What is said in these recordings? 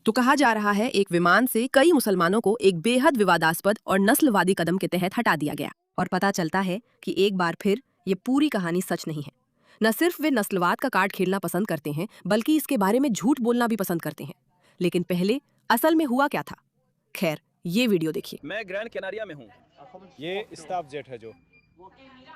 तो कहा जा रहा है एक विमान से कई मुसलमानों को एक बेहद विवादास्पद और नस्लवादी कदम के तहत हटा दिया गया और पता चलता है कि एक बार फिर ये पूरी कहानी सच नहीं है। न सिर्फ वे नस्लवाद का कार्ड खेलना पसंद करते हैं बल्कि इसके बारे में झूठ बोलना भी पसंद करते हैं। लेकिन पहले असल में हुआ क्या था? खैर, ये वीडियो देखिए। मैं ग्रैंड कैनारिया में हूँ। ये स्टाफ जेट है जो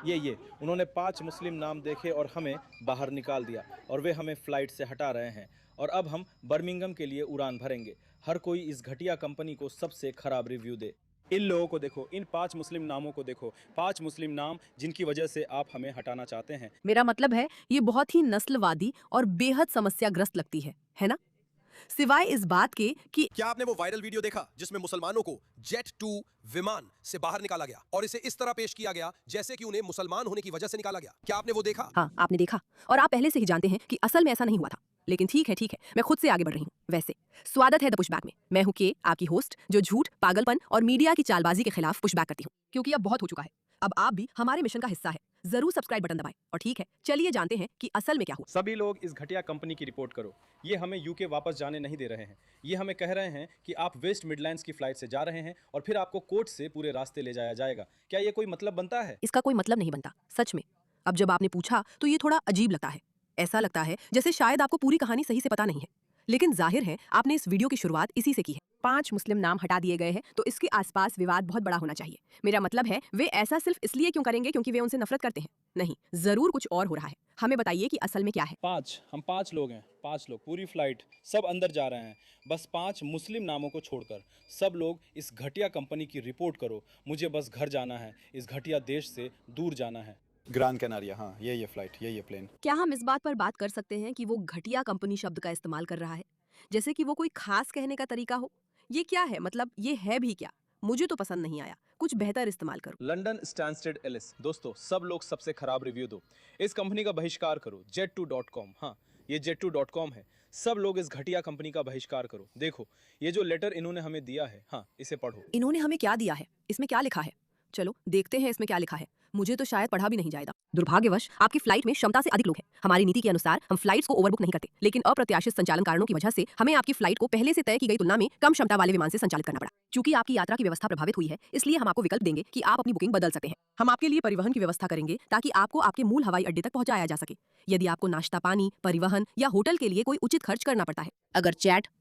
ये उन्होंने 5 मुस्लिम नाम देखे और हमें बाहर निकाल दिया और वे हमें फ्लाइट से हटा रहे हैं और अब हम बर्मिंघम के लिए उड़ान भरेंगे। हर कोई इस घटिया कंपनी को सबसे खराब रिव्यू दे। इन लोगों को देखो, इन 5 मुस्लिम नामों को देखो, 5 मुस्लिम नाम जिनकी वजह से आप हमें हटाना चाहते हैं। मेरा मतलब है ये बहुत ही नस्लवादी और बेहद समस्याग्रस्त लगती है ना? सिवाय इस बात के कि क्या आपने वो वायरल वीडियो देखा जिसमें मुसलमानों को जेट 2 विमान से बाहर निकाला गया और इसे इस तरह पेश किया गया जैसे कि उन्हें मुसलमान होने की वजह से निकाला गया? क्या आपने वो देखा? हाँ, आपने देखा और आप पहले से ही जानते हैं कि असल में ऐसा नहीं हुआ था। लेकिन ठीक है, मैं खुद से आगे बढ़ रही हूँ। वैसे स्वागत है द पुशबैक में। मैं हूँ के, आपकी होस्ट, जो झूठ, पागलपन और मीडिया की चालबाजी के खिलाफ पुशबैक करती हूँ, क्योंकि अब बहुत हो चुका है। अब आप भी हमारे मिशन का हिस्सा है। जरूर सब्सक्राइब बटन दबाएं। और ठीक है, चलिए जानते हैं कि असल में क्या हुआ। सभी लोग इस घटिया कंपनी की रिपोर्ट करो। ये हमें यूके वापस जाने नहीं दे रहे हैं। ये हमें कह रहे हैं कि आप वेस्ट मिडलैंड्स की फ्लाइट से जा रहे हैं और फिर आपको कोर्ट से पूरे रास्ते ले जाया जाएगा। क्या ये कोई मतलब बनता है? इसका कोई मतलब नहीं बनता, सच में। अब जब आपने पूछा तो ये थोड़ा अजीब लगता है। ऐसा लगता है जैसे शायद आपको पूरी कहानी सही से पता नहीं है। लेकिन जाहिर है आपने इस वीडियो की शुरुआत इसी से की है। 5 मुस्लिम नाम हटा दिए गए हैं तो इसके आसपास विवाद बहुत बड़ा होना चाहिए। मेरा मतलब है वे ऐसा सिर्फ इसलिए क्यों करेंगे क्योंकि वे उनसे नफरत करते हैं? नहीं, जरूर कुछ और हो रहा है। हमें बताइए कि असल में क्या है। 5 हम 5 लोग हैं। 5 लोग, पूरी फ्लाइट, सब अंदर जा रहे हैं। बस 5 मुस्लिम नामों को छोड़कर सब लोग इस घटिया कंपनी की रिपोर्ट करो। मुझे बस घर जाना है, इस घटिया देश से दूर जाना है। ग्रैंड कैनारिया, हाँ, ये फ्लाइट, ये प्लेन। क्या हम इस बात पर बात कर सकते हैं कि वो घटिया कंपनी शब्द का इस्तेमाल कर रहा है जैसे कि वो कोई खास कहने का तरीका हो? ये क्या है? मतलब ये है भी क्या? मुझे तो पसंद नहीं आया। कुछ बेहतर इस्तेमाल करो। लंदन स्टैनस्टेड एलिस। दोस्तों, सब लोग सबसे खराब रिव्यू दो। इस कंपनी का बहिष्कार करो। jet2.com, हाँ, ये jet2.com है। सब लोग इस घटिया कंपनी का बहिष्कार करो। देखो, ये जो लेटर इन्होंने हमें दिया है, हाँ, इसे पढ़ो। इन्होंने हमें क्या दिया है? इसमें क्या लिखा है? चलो देखते हैं इसमें क्या लिखा है। मुझे तो शायद पढ़ा भी नहीं जाएगा। दुर्भाग्यवश आपकी फ्लाइट में क्षमता से अधिक लोग हैं। हमारी नीति के अनुसार हम फ्लाइट्स को ओवरबुक नहीं करते, लेकिन अप्रत्याशित संचालन कारणों की वजह से हमें आपकी फ्लाइट को पहले से तय की गई तुलना में कम क्षमता वाले विमान से संचालित करना पड़ा। चूंकि आपकी यात्रा की व्यवस्था प्रभावित हुई है, इसलिए हम आपको विकल्प देंगे कि आप अपनी बुकिंग बदल सकते हैं। हम आपके लिए परिवहन की व्यवस्था करेंगे ताकि आपको आपके मूल हवाई अड्डे तक पहुंचाया जा सके। यदि आपको नाश्ता पानी, परिवहन या होटल के लिए कोई उचित खर्च करना पड़ता है, अगर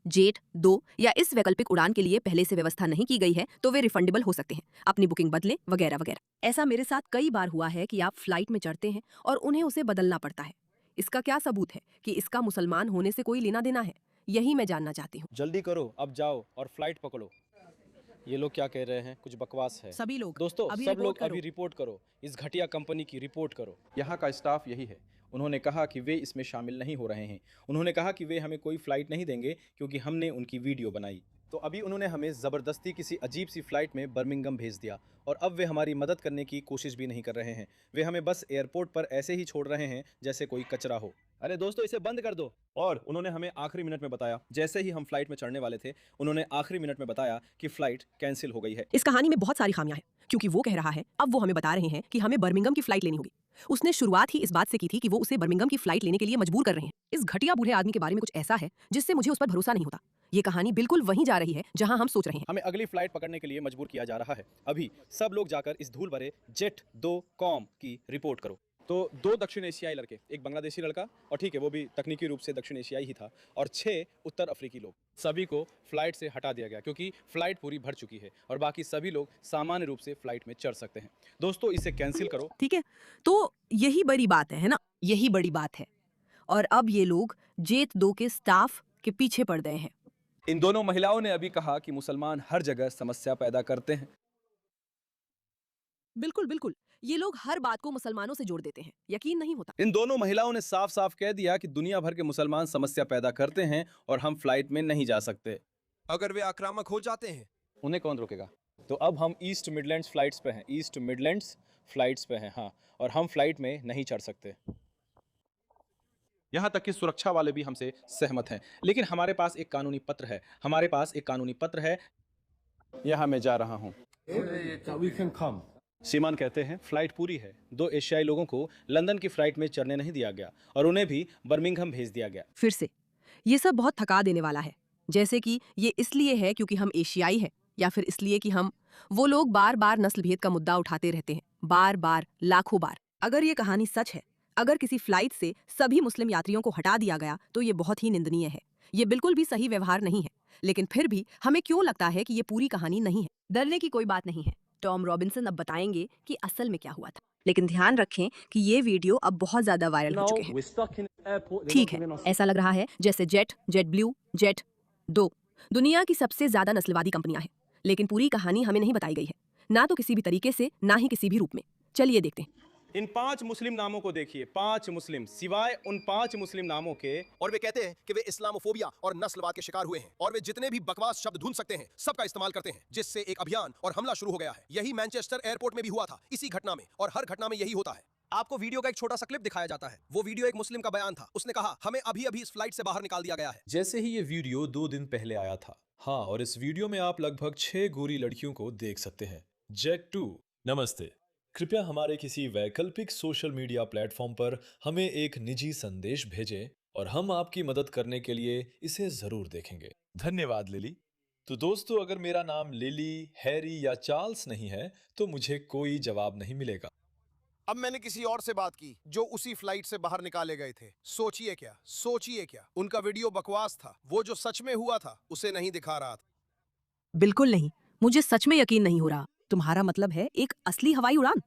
जेट 2 या इस वैकल्पिक उड़ान के लिए पहले से व्यवस्था नहीं की गई है तो वे रिफंडेबल हो सकते हैं। अपनी बुकिंग बदलें वगैरह वगैरह। ऐसा मेरे साथ कई बार हुआ है कि आप फ्लाइट में चढ़ते हैं और उन्हें उसे बदलना पड़ता है। इसका क्या सबूत है कि इसका मुसलमान होने से कोई लेना देना है? यही मैं जानना चाहती हूँ। जल्दी करो, अब जाओ और फ्लाइट पकड़ो। ये लोग क्या कह रहे हैं? कुछ बकवास है। सभी लोग दोस्तों, अभी सब रिपोर्ट लोग करो। अभी रिपोर्ट करो। इस घटिया कंपनी की रिपोर्ट करो। यहाँ का स्टाफ यही है। उन्होंने कहा कि वे इसमें शामिल नहीं हो रहे हैं। उन्होंने कहा कि वे हमें कोई फ्लाइट नहीं देंगे क्योंकि हमने उनकी वीडियो बनाई। तो अभी उन्होंने हमें ज़बरदस्ती किसी अजीब सी फ्लाइट में बर्मिंघम भेज दिया और अब वे हमारी मदद करने की कोशिश भी नहीं कर रहे हैं। वे हमें बस एयरपोर्ट पर ऐसे ही छोड़ रहे हैं जैसे कोई कचरा हो। अरे दोस्तों, इसे बंद कर दो। और उन्होंने हमें आखिरी मिनट में बताया, जैसे ही हम फ्लाइट में चढ़ने वाले थे, उन्होंने आखिरी मिनट में बताया कि फ्लाइट कैंसिल हो गई है। इस कहानी में बहुत सारी खामियां हैं, क्योंकि वो कह रहा है, अब वो हमें बता रहे हैं कि हमें बर्मिंघम की फ्लाइट लेनी होगी। उसने शुरुआत ही इस बात से की थी कि वो उसे बर्मिंघम की फ्लाइट लेने के लिए मजबूर कर रहे हैं। इस घटिया बूढ़े आदमी के बारे में कुछ ऐसा है जिससे मुझे उस पर भरोसा नहीं होता। ये कहानी बिल्कुल वहीं जा रही है जहां हम सोच रहे हैं। हमें अगली फ्लाइट पकड़ने के लिए मजबूर किया जा रहा है। अभी सब लोग जाकर इस धूल भरे jet2.com की रिपोर्ट करो। तो 2 दक्षिण एशियाई लड़के, एक बांग्लादेशी लड़का, और ठीक है वो भी तकनीकी रूप से दक्षिण एशियाई ही था, और 6 उत्तर अफ्रीकी लोग, सभी को फ्लाइट से हटा दिया गया क्योंकि फ्लाइट पूरी भर चुकी है और बाकी सभी लोग सामान्य रूप से फ्लाइट में चढ़ सकते हैं। दोस्तों, इसे कैंसिल करो। ठीक है, तो यही बड़ी बात है ना? यही बड़ी बात है। और अब ये लोग जेट 2 के स्टाफ के पीछे पड़ गए हैं। इन दोनों महिलाओं ने अभी कहा कि मुसलमान हर जगह समस्या पैदा करते हैं। बिल्कुल, ये लोग हर बात को मुसलमानों से जोड़ देते हैं। यकीन नहीं होता। इन दोनों महिलाओं ने साफ साफ कह दिया कि दुनिया भर के मुसलमान समस्या पैदा करते हैं और हम फ्लाइट में नहीं जा सकते। अगर वे आक्रामक हो जाते हैं, उन्हें कौन रोकेगा? तो अब हम ईस्ट मिडलैंड्स फ्लाइट्स पे हैं। ईस्ट मिडलैंड्स फ्लाइट्स पे हैं, हाँ, और हम फ्लाइट में नहीं चढ़ सकते। यहाँ तक कि सुरक्षा वाले भी हमसे सहमत हैं, लेकिन हमारे पास एक कानूनी पत्र है। हमारे पास एक कानूनी पत्र है। यहाँ मैं जा रहा हूँ। सीमान कहते हैं फ्लाइट पूरी है। 2 एशियाई लोगों को लंदन की फ्लाइट में चढ़ने नहीं दिया गया और उन्हें भी बर्मिंघम भेज दिया गया। फिर से ये सब बहुत थका देने वाला है। जैसे कि ये इसलिए है क्योंकि हम एशियाई हैं, या फिर इसलिए कि हम वो लोग बार बार नस्ल भेद का मुद्दा उठाते रहते हैं, बार बार, लाखों बार। अगर ये कहानी सच है, अगर किसी फ्लाइट से सभी मुस्लिम यात्रियों को हटा दिया गया, तो ये बहुत ही निंदनीय है। ये बिल्कुल भी सही व्यवहार नहीं है। लेकिन फिर भी हमें क्यों लगता है कि ये पूरी कहानी नहीं है? डरने की कोई बात नहीं है। टॉम रॉबिन्सन अब बताएंगे कि असल में क्या हुआ था। लेकिन ध्यान रखें कि ये वीडियो अब बहुत ज्यादा वायरल हो चुके हैं। ठीक है, ऐसा लग रहा है जैसे जेट, जेट ब्लू, जेट दो दुनिया की सबसे ज्यादा नस्लवादी कंपनियां हैं। लेकिन पूरी कहानी हमें नहीं बताई गई है, ना तो किसी भी तरीके से, ना ही किसी भी रूप में। चलिए देखते हैं। इन 5 मुस्लिम नामों को देखिए, 5 मुस्लिम, सिवाय उन 5 मुस्लिम नामों के। और वे कहते हैं कि वे इस्लामोफोबिया और नस्लवाद के शिकार हुए हैं और वे जितने भी बकवास शब्द ढूंढ सकते हैं सबका इस्तेमाल करते हैं, जिससे एक अभियान और हमला शुरू हो गया है। यही मैनचेस्टर एयरपोर्ट में भी हुआ था, इसी घटना में, और हर घटना में यही होता है। आपको वीडियो का एक छोटा सा क्लिप दिखाया जाता है। वो वीडियो एक मुस्लिम का बयान था। उसने कहा, हमें अभी अभी इस फ्लाइट से बाहर निकाल दिया गया है। जैसे ही ये वीडियो 2 दिन पहले आया था। हाँ, और इस वीडियो में आप लगभग 6 गोरी लड़कियों को देख सकते हैं। जेट 2, नमस्ते। कृपया हमारे किसी वैकल्पिक सोशल मीडिया प्लेटफॉर्म पर हमें एक निजी संदेश भेजें और हम आपकी मदद करने के लिए इसे जरूर देखेंगे। धन्यवाद लिली। तो दोस्तों, अगर मेरा नाम लिली, हैरी या चार्ल्स नहीं है तो मुझे कोई जवाब नहीं मिलेगा। अब मैंने किसी और से बात की जो उसी फ्लाइट से बाहर निकाले गए थे। सोचिए क्या, उनका वीडियो बकवास था। वो जो सच में हुआ था उसे नहीं दिखा रहा था। बिल्कुल नहीं, मुझे सच में यकीन नहीं हो रहा। तुम्हारा मतलब है एक असली हवाई उड़ान?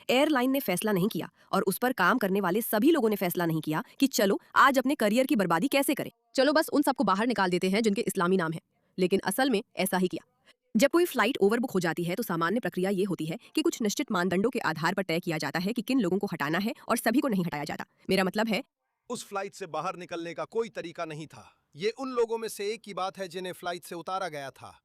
एयरलाइन ने फैसला नहीं किया और उस पर काम करने वाले सभी लोगों ने फैसला नहीं किया कि चलो आज अपने करियर की बर्बादी कैसे करें, चलो बस उन सबको बाहर निकाल देते हैं जिनके इस्लामी नाम है। लेकिन असल में ऐसा ही किया। जब कोई फ्लाइट ओवरबुक हो जाती है तो सामान्य प्रक्रिया ये होती है कि कुछ निश्चित मानदंडों के आधार पर तय किया जाता है कि किन लोगों को हटाना है और सभी को नहीं हटाया जाता। मेरा मतलब है उस फ्लाइट से बाहर निकलने का कोई तरीका नहीं था। ये उन लोगों में से एक की बात है जिन्हें फ्लाइट से उतारा गया था।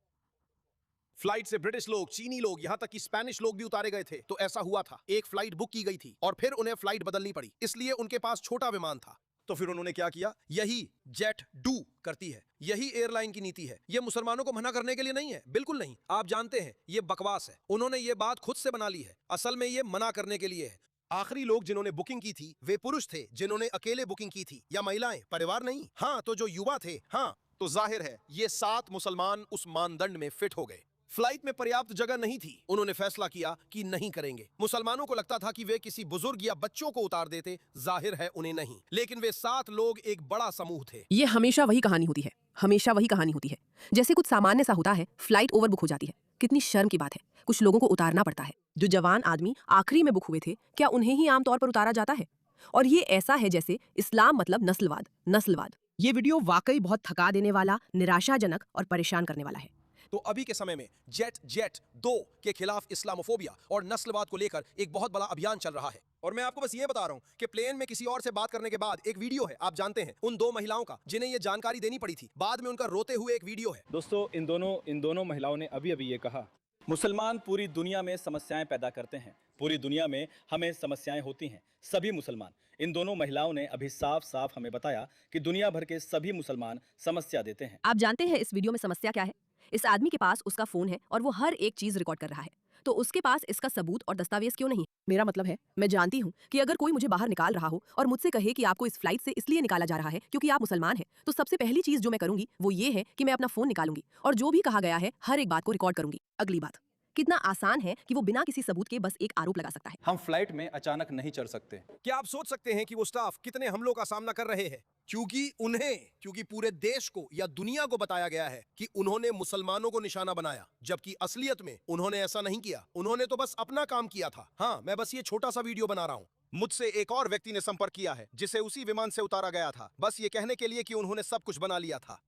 फ्लाइट से ब्रिटिश लोग, चीनी लोग, यहाँ तक कि स्पेनिश लोग भी उतारे गए थे। तो ऐसा हुआ था, एक फ्लाइट बुक की गई थी और फिर उन्हें फ्लाइट बदलनी पड़ी, इसलिए उनके पास छोटा विमान था। तो फिर उन्होंने क्या किया? यही जेट डू करती है, यही एयरलाइन की नीति है। ये मुसलमानों को मना करने के लिए नहीं है, बिल्कुल नहीं। आप जानते हैं ये बकवास है। उन्होंने ये बात खुद से बना ली है। असल में ये मना करने के लिए है। आखिरी लोग जिन्होंने बुकिंग की थी वे पुरुष थे जिन्होंने अकेले बुकिंग की थी, या महिलाएं, परिवार नहीं। हाँ, तो जो युवा थे, हाँ, तो जाहिर है ये 7 मुसलमान उस मानदंड में फिट हो गए। फ्लाइट में पर्याप्त जगह नहीं थी, उन्होंने फैसला किया कि नहीं करेंगे। मुसलमानों को लगता था कि वे किसी बुजुर्ग या बच्चों को उतार देते, जाहिर है उन्हें नहीं। लेकिन वे 7 लोग एक बड़ा समूह थे। ये हमेशा वही कहानी होती है, हमेशा वही कहानी होती है। जैसे कुछ सामान्य सा होता है, फ्लाइट ओवरबुक हो जाती है। कितनी शर्म की बात है, कुछ लोगों को उतारना पड़ता है। जो जवान आदमी आखिरी में बुक हुए थे, क्या उन्हें ही आमतौर पर उतारा जाता है? और ये ऐसा है जैसे इस्लाम मतलब नस्लवाद, नस्लवाद। ये वीडियो वाकई बहुत थका देने वाला, निराशाजनक और परेशान करने वाला है। तो अभी के समय में जेट 2 के खिलाफ इस्लामोफोबिया और नस्लवाद को लेकर एक बहुत बड़ा अभियान चल रहा है। और मैं आपको बस ये बता रहा हूं कि प्लेन में किसी और से बात करने के बाद एक वीडियो है, आप जानते हैं, उन 2 महिलाओं का जिन्हें ये जानकारी देनी पड़ी थी। बाद में उनका रोते हुए एक वीडियो है। दोस्तों, इन दोनों महिलाओं ने अभी अभी ये कहा, मुसलमान पूरी दुनिया में समस्याएं पैदा करते हैं, पूरी दुनिया में हमें समस्याएं होती हैं, सभी मुसलमान। इन दोनों महिलाओं ने अभी साफ साफ हमें बताया कि दुनिया भर के सभी मुसलमान समस्या देते हैं। आप जानते हैं इस वीडियो में समस्या क्या है? इस आदमी के पास उसका फोन है और वो हर एक चीज रिकॉर्ड कर रहा है, तो उसके पास इसका सबूत और दस्तावेज क्यों नहीं? मेरा मतलब है, मैं जानती हूँ कि अगर कोई मुझे बाहर निकाल रहा हो और मुझसे कहे कि आपको इस फ्लाइट से इसलिए निकाला जा रहा है क्योंकि आप मुसलमान हैं, तो सबसे पहली चीज जो मैं करूंगी वो ये है कि मैं अपना फोन निकालूंगी और जो भी कहा गया है हर एक बात को रिकॉर्ड करूंगी। अगली बात, कितना आसान है कि वो बिना किसी सबूत के बस एक आरोप लगा सकता है। हम फ्लाइट में अचानक नहीं चढ़ सकते। क्या आप सोच सकते हैं कि वो स्टाफ कितने हमलों का सामना कर रहे हैं? क्योंकि पूरे देश को या दुनिया को बताया गया है कि उन्होंने मुसलमानों को निशाना बनाया, जबकि असलियत में उन्होंने ऐसा नहीं किया। उन्होंने तो बस अपना काम किया था। हाँ, मैं बस ये छोटा सा वीडियो बना रहा हूँ। मुझसे एक और व्यक्ति ने संपर्क किया है जिसे उसी विमान से उतारा गया था, बस ये कहने के लिए कि उन्होंने सब कुछ बना लिया था।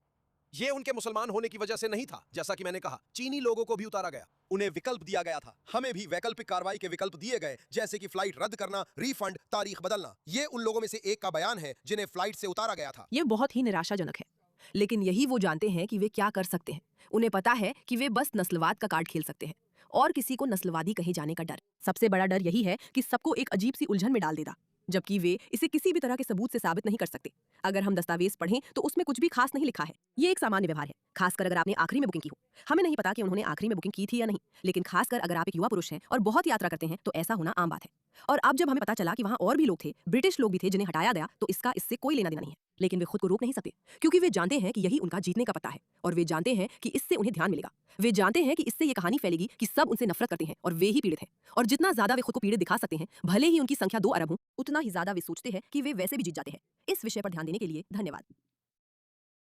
ये उनके मुसलमान होने की वजह से नहीं था। जैसा कि मैंने कहा, चीनी लोगों को भी उतारा गया, उन्हें विकल्प दिया गया था। हमें भी वैकल्पिक कार्रवाई के विकल्प दिए गए, जैसे कि फ्लाइट रद्द करना, रिफंड, तारीख बदलना। ये उन लोगों में से एक का बयान है जिन्हें फ्लाइट से उतारा गया था। ये बहुत ही निराशाजनक है, लेकिन यही वो जानते हैं कि वे क्या कर सकते हैं। उन्हें पता है कि वे बस नस्लवाद का कार्ड खेल सकते हैं और किसी को नस्लवादी कहे जाने का डर। सबसे बड़ा डर यही है कि सबको एक अजीब सी उलझन में डाल देगा, जबकि वे इसे किसी भी तरह के सबूत से साबित नहीं कर सकते। अगर हम दस्तावेज पढ़ें तो उसमें कुछ भी खास नहीं लिखा है। ये एक सामान्य व्यवहार है, खासकर अगर आपने आखिरी में बुकिंग की हो। हमें नहीं पता कि उन्होंने आखिरी में बुकिंग की थी या नहीं, लेकिन खासकर अगर आप एक युवा पुरुष हैं और बहुत यात्रा करते हैं तो ऐसा होना आम बात है। और अब जब हमें पता चला कि वहाँ और भी लोग थे, ब्रिटिश लोग भी थे जिन्हें हटाया गया, तो इसका इससे कोई लेना देना नहीं है। लेकिन वे खुद को रोक नहीं सकते, क्योंकि वे जानते हैं कि यही उनका जीतने का पत्ता है, और वे जानते हैं कि इससे उन्हें ध्यान मिलेगा। वे जानते हैं कि इससे ये कहानी फैलेगी कि सब उनसे नफरत करते हैं और वे ही पीड़ित हैं। और जितना ज्यादा वे खुद को पीड़ित दिखा सकते हैं, भले ही उनकी संख्या 2 अरब हो, उतना ही ज्यादा वे सोचते हैं कि वे वैसे भी जीत जाते हैं। इस विषय पर ध्यान देने के लिए धन्यवाद।